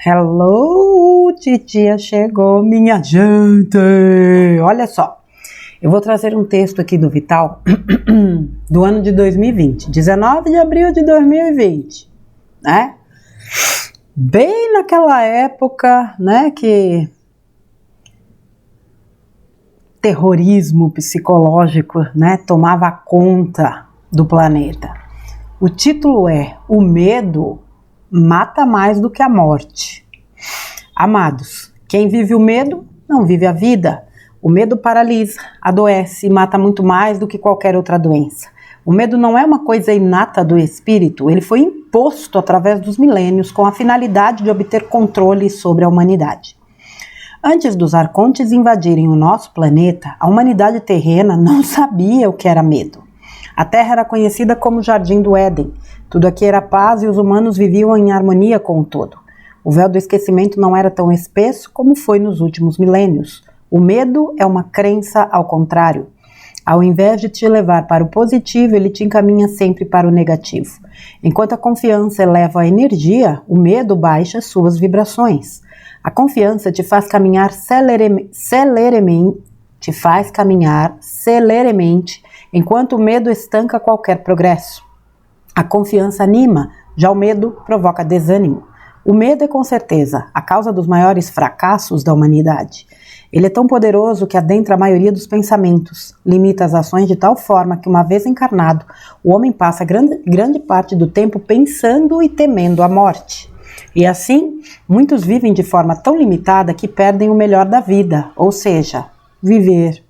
Hello, titia chegou, minha gente! Olha só, eu vou trazer um texto aqui do Vital do ano de 2020, 19 de abril de 2020, né? Bem naquela época, né, que terrorismo psicológico, né, tomava conta do planeta. O título é O Medo Mata Mais do que a Morte. Amados, quem vive o medo não vive a vida. O medo paralisa, adoece e mata muito mais do que qualquer outra doença. O medo não é uma coisa inata do espírito, ele foi imposto através dos milênios com a finalidade de obter controle sobre a humanidade. Antes dos arcontes invadirem o nosso planeta, a humanidade terrena não sabia o que era medo. A Terra era conhecida como Jardim do Éden. Tudo aqui era paz e os humanos viviam em harmonia com o todo. O véu do esquecimento não era tão espesso como foi nos últimos milênios. O medo é uma crença ao contrário. Ao invés de te levar para o positivo, ele te encaminha sempre para o negativo. Enquanto a confiança eleva a energia, o medo baixa suas vibrações. A confiança te faz caminhar celeremente, enquanto o medo estanca qualquer progresso. A confiança anima, já o medo provoca desânimo. O medo é com certeza a causa dos maiores fracassos da humanidade. Ele é tão poderoso que adentra a maioria dos pensamentos, limita as ações de tal forma que, uma vez encarnado, o homem passa grande parte do tempo pensando e temendo a morte. E assim, muitos vivem de forma tão limitada que perdem o melhor da vida, ou seja, viver.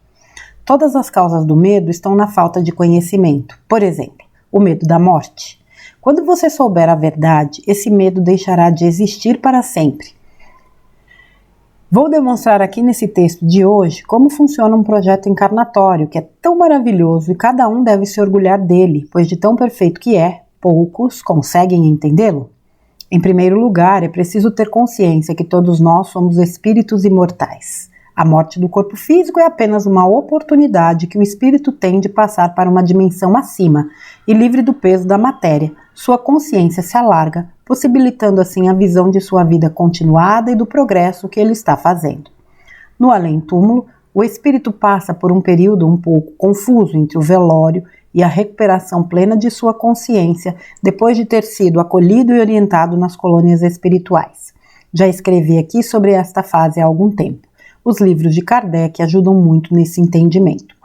Todas as causas do medo estão na falta de conhecimento. Por exemplo, o medo da morte. Quando você souber a verdade, esse medo deixará de existir para sempre. Vou demonstrar aqui nesse texto de hoje como funciona um projeto encarnatório que é tão maravilhoso e cada um deve se orgulhar dele, pois de tão perfeito que é, poucos conseguem entendê-lo. Em primeiro lugar, é preciso ter consciência que todos nós somos espíritos imortais. A morte do corpo físico é apenas uma oportunidade que o espírito tem de passar para uma dimensão acima e livre do peso da matéria. Sua consciência se alarga, possibilitando assim a visão de sua vida continuada e do progresso que ele está fazendo. No além-túmulo, o espírito passa por um período um pouco confuso entre o velório e a recuperação plena de sua consciência depois de ter sido acolhido e orientado nas colônias espirituais. Já escrevi aqui sobre esta fase há algum tempo. Os livros de Kardec ajudam muito nesse entendimento.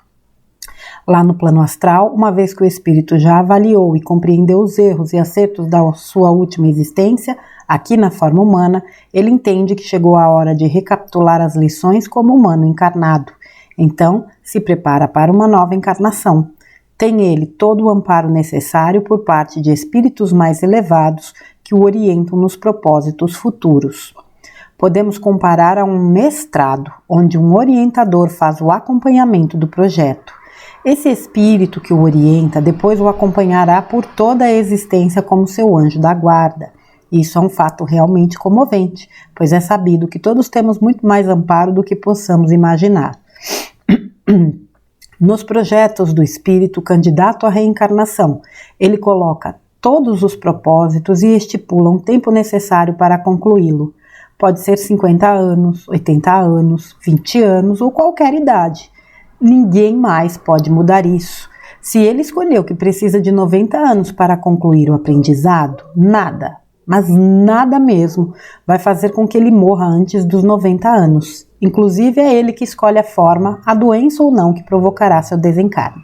Lá no plano astral, uma vez que o espírito já avaliou e compreendeu os erros e acertos da sua última existência, aqui na forma humana, ele entende que chegou a hora de recapitular as lições como humano encarnado. Então, se prepara para uma nova encarnação. Tem ele todo o amparo necessário por parte de espíritos mais elevados que o orientam nos propósitos futuros. Podemos comparar a um mestrado, onde um orientador faz o acompanhamento do projeto. Esse espírito que o orienta depois o acompanhará por toda a existência como seu anjo da guarda. Isso é um fato realmente comovente, pois é sabido que todos temos muito mais amparo do que possamos imaginar. Nos projetos do espírito candidato à reencarnação, ele coloca todos os propósitos e estipula um tempo necessário para concluí-lo. Pode ser 50 anos, 80 anos, 20 anos ou qualquer idade. Ninguém mais pode mudar isso. Se ele escolheu que precisa de 90 anos para concluir o aprendizado, nada, mas nada mesmo, vai fazer com que ele morra antes dos 90 anos. Inclusive é ele que escolhe a forma, a doença ou não que provocará seu desencarne.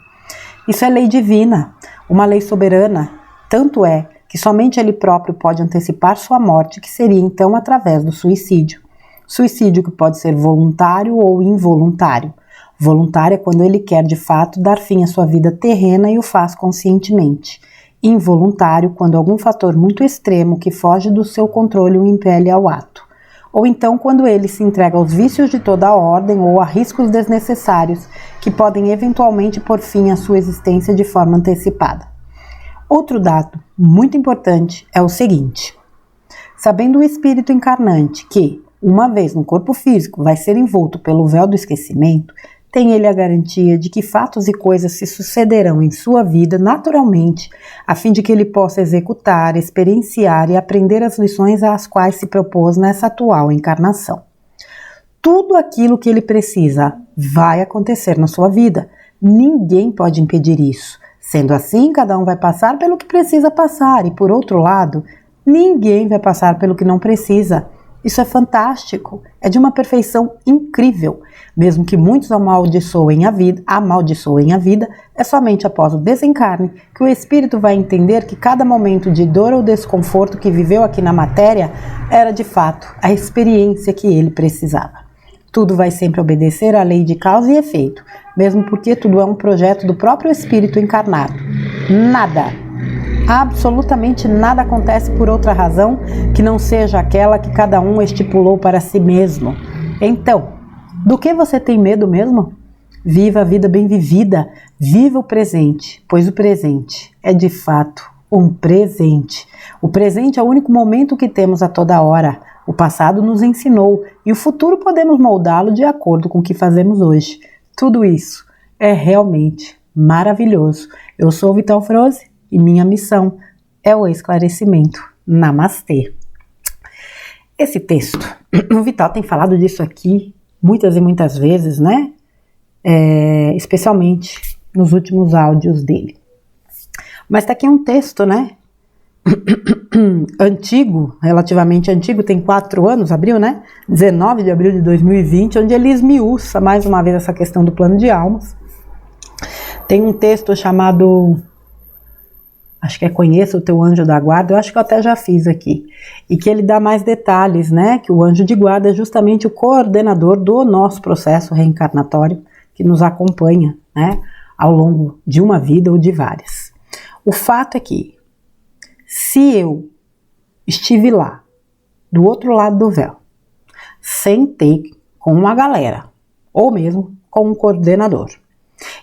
Isso é lei divina, uma lei soberana, tanto é que somente ele próprio pode antecipar sua morte, que seria então através do suicídio. Suicídio que pode ser voluntário ou involuntário. Voluntário é quando ele quer de fato dar fim à sua vida terrena e o faz conscientemente. Involuntário quando algum fator muito extremo que foge do seu controle o impele ao ato. Ou então quando ele se entrega aos vícios de toda a ordem ou a riscos desnecessários que podem eventualmente pôr fim à sua existência de forma antecipada. Outro dado muito importante é o seguinte: sabendo o espírito encarnante que, uma vez no corpo físico, vai ser envolto pelo véu do esquecimento, tem ele a garantia de que fatos e coisas se sucederão em sua vida naturalmente, a fim de que ele possa executar, experienciar e aprender as lições às quais se propôs nessa atual encarnação. Tudo aquilo que ele precisa vai acontecer na sua vida. Ninguém pode impedir isso. Sendo assim, cada um vai passar pelo que precisa passar e, por outro lado, ninguém vai passar pelo que não precisa. Isso é fantástico, é de uma perfeição incrível. Mesmo que muitos amaldiçoem a vida, é somente após o desencarne que o espírito vai entender que cada momento de dor ou desconforto que viveu aqui na matéria era de fato a experiência que ele precisava. Tudo vai sempre obedecer à lei de causa e efeito, mesmo porque tudo é um projeto do próprio espírito encarnado. Nada, absolutamente nada acontece por outra razão que não seja aquela que cada um estipulou para si mesmo. Então, do que você tem medo mesmo? Viva a vida bem vivida, viva o presente, pois o presente é de fato um presente. O presente é o único momento que temos a toda hora. O passado nos ensinou e o futuro podemos moldá-lo de acordo com o que fazemos hoje. Tudo isso é realmente maravilhoso. Eu sou Vital Froze e minha missão é o esclarecimento. Namastê. Esse texto, o Vital tem falado disso aqui muitas e muitas vezes, né? Especialmente nos últimos áudios dele. Mas tá aqui um texto, né? Antigo, relativamente antigo, tem 4 anos, abril, né? 19 de abril de 2020, onde ele esmiuça mais uma vez essa questão do plano de almas. Tem um texto chamado, acho que é Conheça o Teu Anjo da Guarda, eu acho que eu até já fiz aqui, e que ele dá mais detalhes, né? Que o anjo de guarda é justamente o coordenador do nosso processo reencarnatório, que nos acompanha, né? Ao longo de uma vida ou de várias. O fato é que, se eu estive lá, do outro lado do véu, sentei com uma galera, ou mesmo com um coordenador,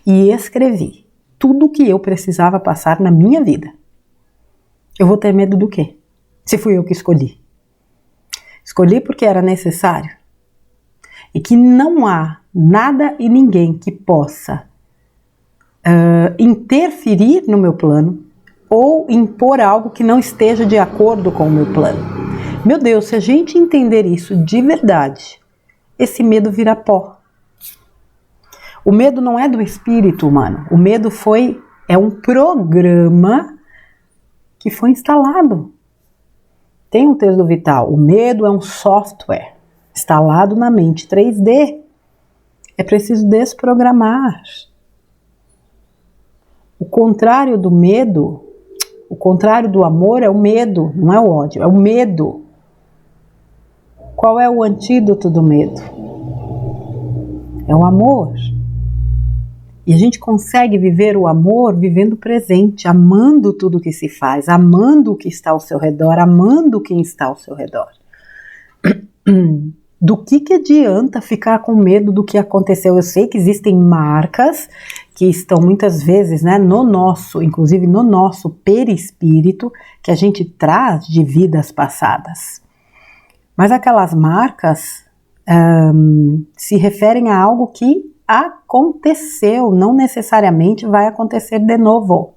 e escrevi tudo o que eu precisava passar na minha vida, eu vou ter medo do quê? Se fui eu que escolhi. Escolhi porque era necessário. E que não há nada e ninguém que possa interferir no meu plano, ou impor algo que não esteja de acordo com o meu plano. Meu Deus, se a gente entender isso de verdade, esse medo vira pó. O medo não é do espírito humano, o medo é um programa que foi instalado. Tem um texto do Vital, o medo é um software instalado na mente 3D. É preciso desprogramar. O contrário do medo, o contrário do amor é o medo, não é o ódio, é o medo. Qual é o antídoto do medo? É o amor. E a gente consegue viver o amor vivendo o presente, amando tudo que se faz, amando o que está ao seu redor, amando quem está ao seu redor. Do que adianta ficar com medo do que aconteceu? Eu sei que existem marcas que estão muitas vezes, né, inclusive no nosso perispírito, que a gente traz de vidas passadas. Mas aquelas marcas se referem a algo que aconteceu, não necessariamente vai acontecer de novo.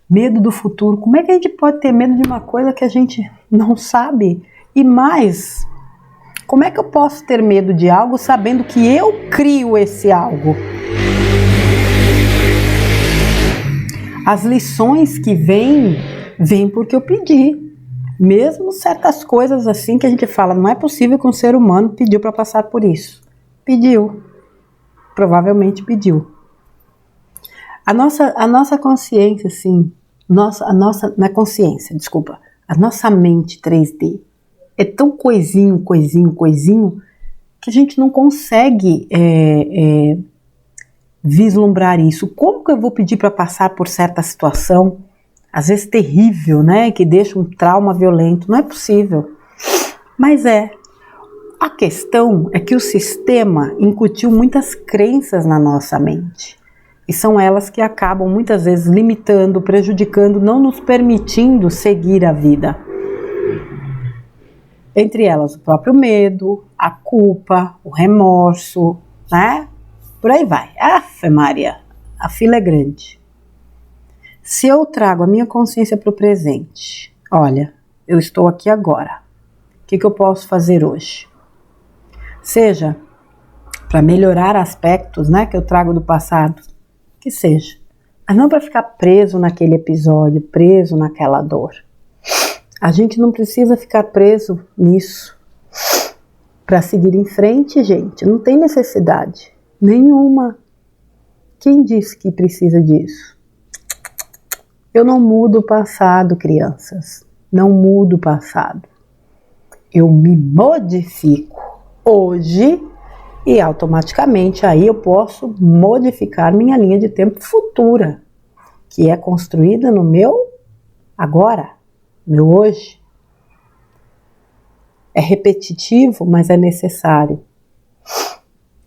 Medo do futuro. Como é que a gente pode ter medo de uma coisa que a gente não sabe? E mais, como é que eu posso ter medo de algo sabendo que eu crio esse algo? As lições que vêm porque eu pedi. Mesmo certas coisas assim que a gente fala, não é possível que um ser humano pediu para passar por isso. Pediu. Provavelmente pediu. A nossa consciência, assim, a nossa mente 3D é tão coisinho, que a gente não consegue vislumbrar isso. Como que eu vou pedir para passar por certa situação, às vezes terrível, né, que deixa um trauma violento? Não é possível. Mas a questão é que o sistema incutiu muitas crenças na nossa mente. E são elas que acabam muitas vezes limitando, prejudicando, não nos permitindo seguir a vida. Entre elas o próprio medo, a culpa, o remorso, né? Por aí vai. Afe Maria, a fila é grande. Se eu trago a minha consciência para o presente, olha, eu estou aqui agora. O que eu posso fazer hoje? Seja para melhorar aspectos, né, que eu trago do passado, que seja. Mas não para ficar preso naquele episódio, preso naquela dor. A gente não precisa ficar preso nisso para seguir em frente, gente. Não tem necessidade nenhuma. Quem disse que precisa disso? Eu não mudo o passado, crianças. Não mudo o passado. Eu me modifico hoje e automaticamente aí eu posso modificar minha linha de tempo futura, que é construída no meu agora, meu hoje. É repetitivo, mas é necessário.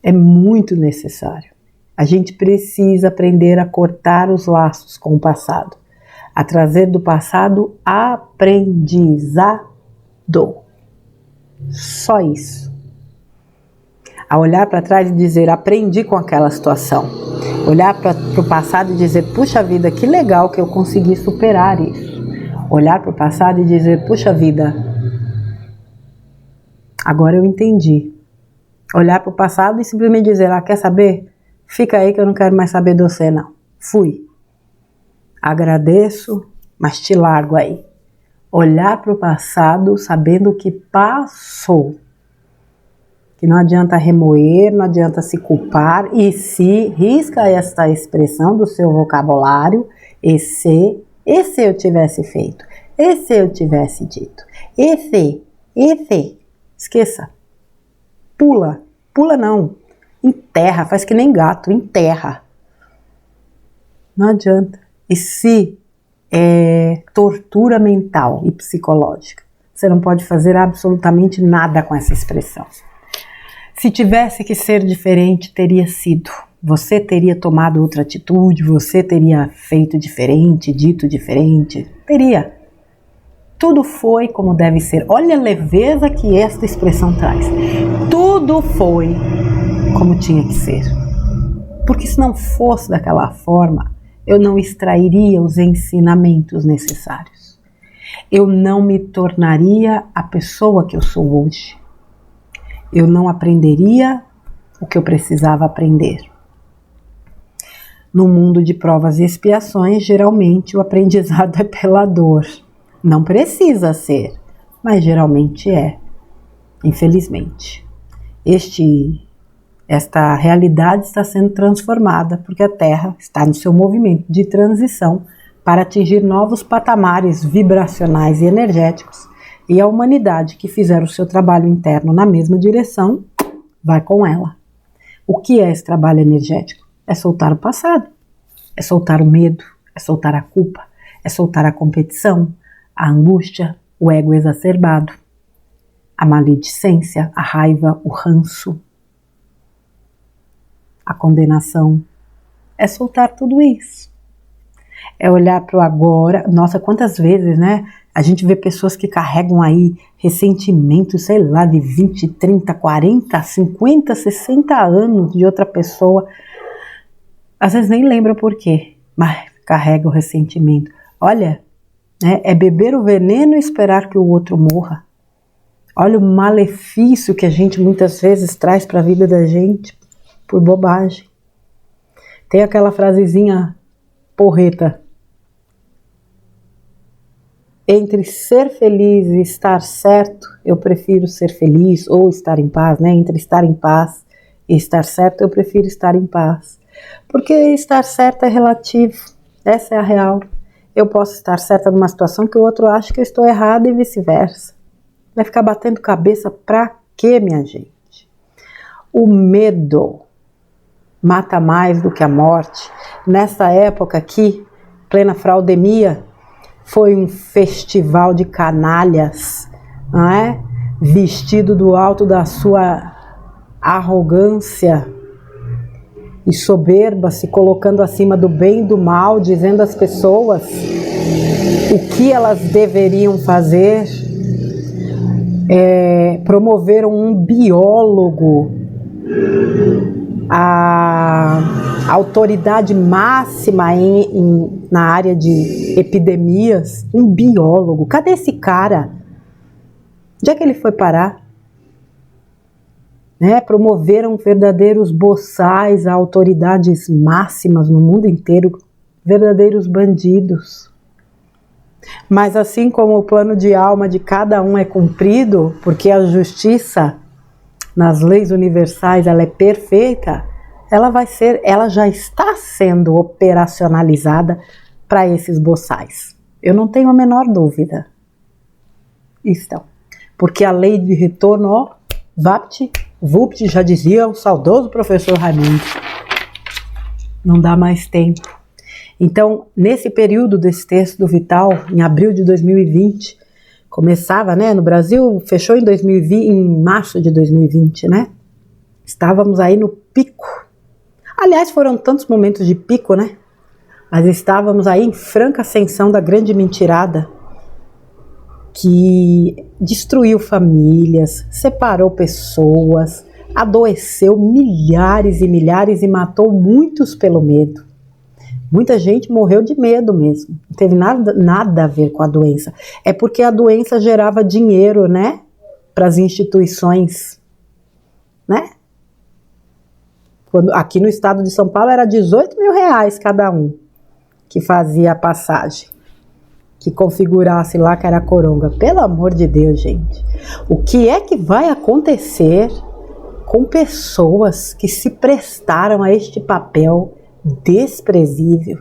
É muito necessário. A gente precisa aprender a cortar os laços com o passado, a trazer do passado aprendizado. Só isso. A olhar para trás e dizer, aprendi com aquela situação. Olhar para o passado e dizer, puxa vida, que legal que eu consegui superar isso. Olhar para o passado e dizer, puxa vida, agora eu entendi. Olhar para o passado e simplesmente dizer, quer saber? Fica aí que eu não quero mais saber de você, não. Fui. Agradeço, mas te largo aí. Olhar para o passado sabendo o que passou. Que não adianta remoer, não adianta se culpar. E se risca esta expressão do seu vocabulário, e se eu tivesse feito, e se eu tivesse dito, e se, esqueça. Pula não. Enterra, faz que nem gato, enterra. Não adianta. E se é tortura mental e psicológica, você não pode fazer absolutamente nada com essa expressão. Se tivesse que ser diferente, teria sido. Você teria tomado outra atitude, você teria feito diferente, dito diferente. Teria. Tudo foi como deve ser. Olha a leveza que esta expressão traz. Tudo foi como tinha que ser. Porque se não fosse daquela forma, eu não extrairia os ensinamentos necessários. Eu não me tornaria a pessoa que eu sou hoje. Eu não aprenderia o que eu precisava aprender. No mundo de provas e expiações, geralmente o aprendizado é pela dor. Não precisa ser, mas geralmente é, infelizmente. Esta realidade está sendo transformada porque a Terra está no seu movimento de transição para atingir novos patamares vibracionais e energéticos, e a humanidade que fizer o seu trabalho interno na mesma direção, vai com ela. O que é esse trabalho energético? É soltar o passado, é soltar o medo, é soltar a culpa, é soltar a competição, a angústia, o ego exacerbado, a maledicência, a raiva, o ranço, a condenação. É soltar tudo isso. É olhar para o agora. Nossa, quantas vezes, né? A gente vê pessoas que carregam aí ressentimento, sei lá, de 20, 30, 40, 50, 60 anos de outra pessoa. Às vezes nem lembra por quê, mas carrega o ressentimento. Olha, né, é beber o veneno e esperar que o outro morra. Olha o malefício que a gente muitas vezes traz para a vida da gente por bobagem. Tem aquela frasezinha porreta. Entre ser feliz e estar certo, eu prefiro ser feliz ou estar em paz, né? Entre estar em paz e estar certo, eu prefiro estar em paz. Porque estar certo é relativo. Essa é a real. Eu posso estar certa numa situação que o outro acha que eu estou errada e vice-versa. Vai ficar batendo cabeça pra quê, minha gente? O medo mata mais do que a morte. Nessa época aqui, plena fraudemia, foi um festival de canalhas, não é? Vestido do alto da sua arrogância e soberba, se colocando acima do bem e do mal, dizendo às pessoas o que elas deveriam fazer. Promoveram um biólogo a autoridade máxima na área de epidemias, um biólogo. Cadê esse cara? Onde é que ele foi parar? Promoveram verdadeiros boçais a autoridades máximas no mundo inteiro, verdadeiros bandidos. Mas assim como o plano de alma de cada um é cumprido, porque a justiça nas leis universais ela é perfeita, ela já está sendo operacionalizada para esses boçais. Eu não tenho a menor dúvida. Estão. Porque a lei de retorno, ó, vapt, vupt, já dizia o saudoso professor Raimundo. Não dá mais tempo. Então, nesse período desse texto do Vital, em abril de 2020, começava, no Brasil, fechou em março de 2020, Estávamos aí no pico. Aliás, foram tantos momentos de pico, Mas estávamos aí em franca ascensão da grande mentirada que destruiu famílias, separou pessoas, adoeceu milhares e milhares e matou muitos pelo medo. Muita gente morreu de medo mesmo, não teve nada a ver com a doença. É porque a doença gerava dinheiro, para as instituições, Aqui no estado de São Paulo era 18 mil reais cada um que fazia a passagem, que configurasse lá que era coronga. Pelo amor de Deus, gente. O que é que vai acontecer com pessoas que se prestaram a este papel desprezível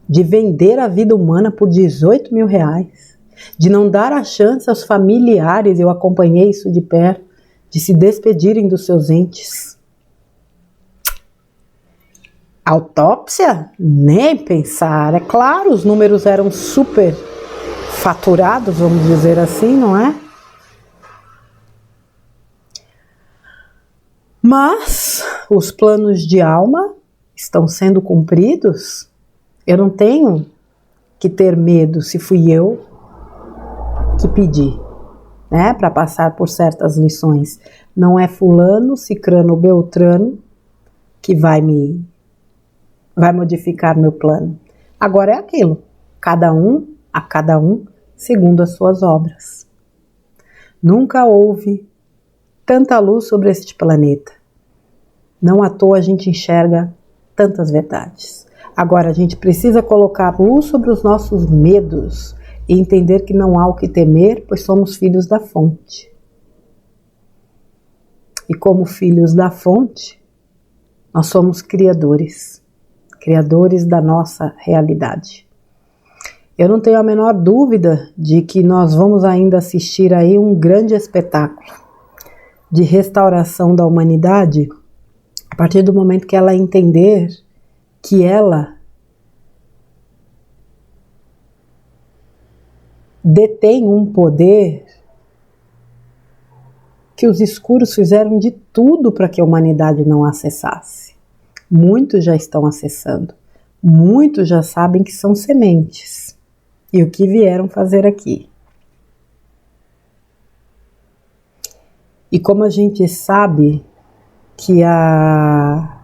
de vender a vida humana por 18 mil reais, de não dar a chance aos familiares, eu acompanhei isso de perto, de se despedirem dos seus entes? Autópsia? Nem pensar. É claro, os números eram super faturados, vamos dizer assim, não é? Mas os planos de alma estão sendo cumpridos. Eu não tenho que ter medo se fui eu que pedi, para passar por certas lições. Não é fulano, cicrano ou beltrano que vai modificar meu plano. Agora é aquilo, cada um, segundo as suas obras. Nunca houve tanta luz sobre este planeta. Não à toa a gente enxerga tantas verdades. Agora a gente precisa colocar luz sobre os nossos medos e entender que não há o que temer, pois somos filhos da fonte. E como filhos da fonte, nós somos criadores da nossa realidade. Eu não tenho a menor dúvida de que nós vamos ainda assistir aí um grande espetáculo de restauração da humanidade a partir do momento que ela entender que ela detém um poder que os escuros fizeram de tudo para que a humanidade não acessasse. Muitos já estão acessando, muitos já sabem que são sementes e o que vieram fazer aqui. E como a gente sabe que a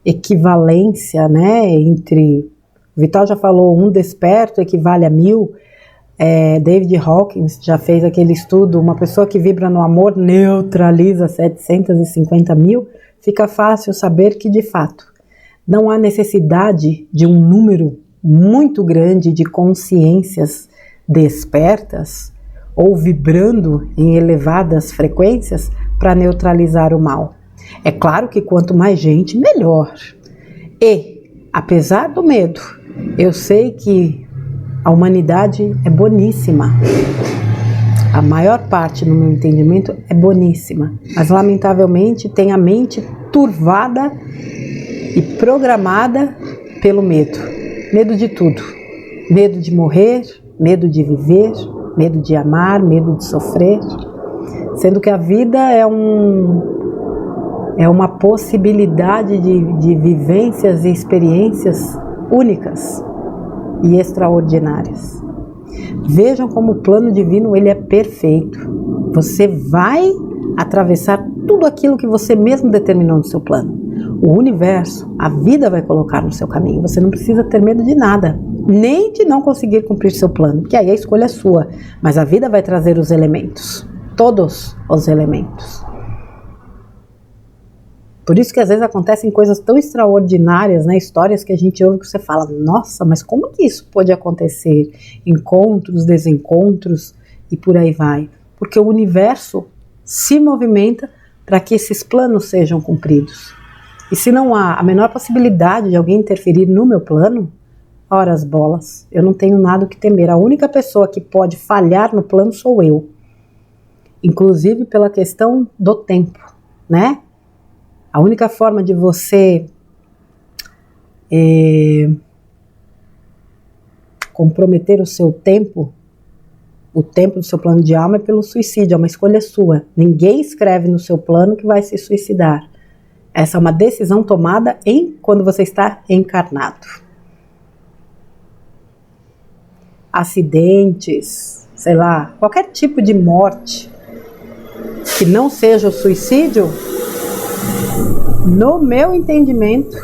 equivalência, entre... O Vital já falou, um desperto equivale a 1000. David Hawkins já fez aquele estudo, uma pessoa que vibra no amor neutraliza 750 mil. Fica fácil saber que, de fato, não há necessidade de um número muito grande de consciências despertas ou vibrando em elevadas frequências para neutralizar o mal. É claro que quanto mais gente, melhor. E, apesar do medo, eu sei que a humanidade é boníssima. A maior parte, no meu entendimento, é boníssima. Mas, lamentavelmente, tem a mente turvada e programada pelo medo. Medo de tudo. Medo de morrer, medo de viver, medo de amar, medo de sofrer. Sendo que a vida é uma possibilidade de vivências e experiências únicas e extraordinárias. Vejam como o plano divino ele é perfeito. Você vai atravessar tudo aquilo que você mesmo determinou no seu plano. O universo, a vida vai colocar no seu caminho. Você não precisa ter medo de nada, nem de não conseguir cumprir seu plano, porque aí a escolha é sua. Mas a vida vai trazer os elementos, todos os elementos. Por isso que às vezes acontecem coisas tão extraordinárias, né? Histórias que a gente ouve que você fala, nossa, mas como que isso pode acontecer? Encontros, desencontros e por aí vai. Porque o universo se movimenta para que esses planos sejam cumpridos. E se não há a menor possibilidade de alguém interferir no meu plano, ora as bolas, eu não tenho nada o que temer. A única pessoa que pode falhar no plano sou eu. Inclusive pela questão do tempo, né? A única forma de você comprometer o seu tempo, o tempo do seu plano de alma, é pelo suicídio, é uma escolha sua. Ninguém escreve no seu plano que vai se suicidar. Essa é uma decisão tomada quando você está encarnado. Acidentes, sei lá, qualquer tipo de morte que não seja o suicídio, no meu entendimento,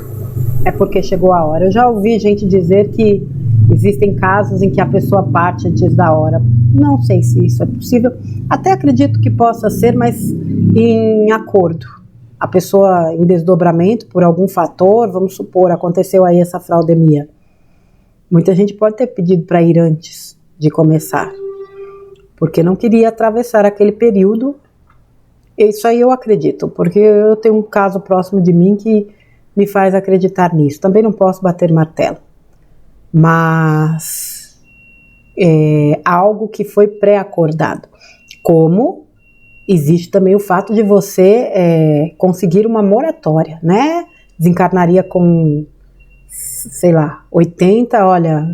é porque chegou a hora. Eu já ouvi gente dizer que existem casos em que a pessoa parte antes da hora. Não sei se isso é possível. Até acredito que possa ser, mas em acordo. A pessoa em desdobramento por algum fator, vamos supor, aconteceu aí essa fraudemia. Muita gente pode ter pedido para ir antes de começar, porque não queria atravessar aquele período. Isso aí eu acredito, porque eu tenho um caso próximo de mim que me faz acreditar nisso. Também não posso bater martelo, mas é algo que foi pré-acordado. Como existe também o fato de você conseguir uma moratória, né? Desencarnaria com, sei lá, 80, olha,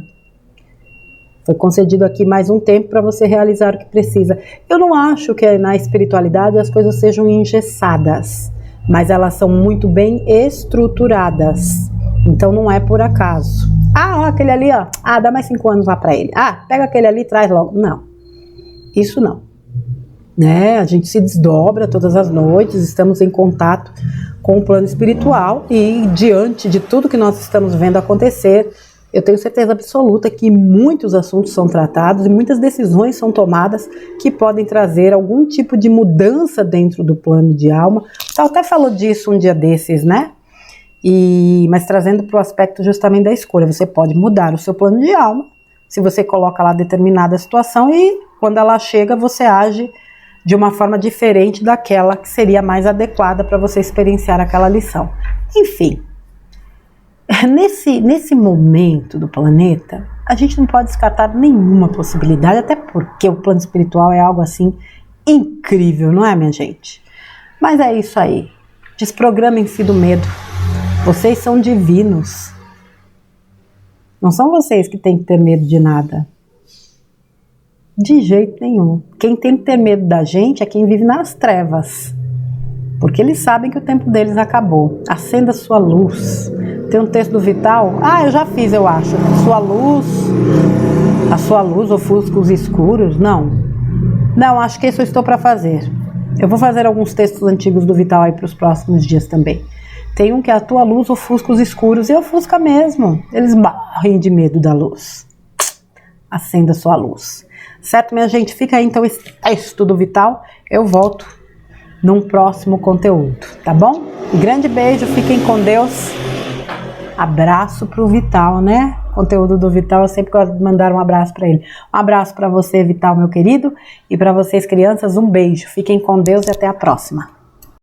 foi concedido aqui mais um tempo para você realizar o que precisa. Eu não acho que na espiritualidade as coisas sejam engessadas, mas elas são muito bem estruturadas. Então não é por acaso. Ah, ó, aquele ali, ó. Ah, dá mais 5 anos lá para ele. Ah, pega aquele ali e traz logo. Não, isso não. Né? A gente se desdobra todas as noites, estamos em contato com o plano espiritual e diante de tudo que nós estamos vendo acontecer, eu tenho certeza absoluta que muitos assuntos são tratados e muitas decisões são tomadas que podem trazer algum tipo de mudança dentro do plano de alma. Você até falou disso um dia desses, né? Mas trazendo para o aspecto justamente da escolha. Você pode mudar o seu plano de alma se você coloca lá determinada situação e quando ela chega você age de uma forma diferente daquela que seria mais adequada para você experienciar aquela lição. Enfim. Nesse momento do planeta, a gente não pode descartar nenhuma possibilidade, até porque o plano espiritual é algo assim incrível, não é, minha gente? Mas é isso aí. Desprogramem-se do medo. Vocês são divinos. Não são vocês que têm que ter medo de nada. De jeito nenhum. Quem tem que ter medo da gente é quem vive nas trevas. Porque eles sabem que o tempo deles acabou. Acenda sua luz. Tem um texto do Vital. Ah, eu já fiz, eu acho. A sua luz ofusca os escuros. Não, acho que isso eu estou para fazer. Eu vou fazer alguns textos antigos do Vital aí para os próximos dias também. Tem um que é a tua luz ofusca os escuros. E ofusca mesmo. Eles morrem de medo da luz. Acenda sua luz. Certo, minha gente? Fica aí então esse texto do Vital. Eu volto num próximo conteúdo, tá bom? Um grande beijo, fiquem com Deus. Abraço pro Vital, né? Conteúdo do Vital, eu sempre gosto de mandar um abraço para ele. Um abraço para você, Vital, meu querido, e para vocês, crianças, um beijo. Fiquem com Deus e até a próxima.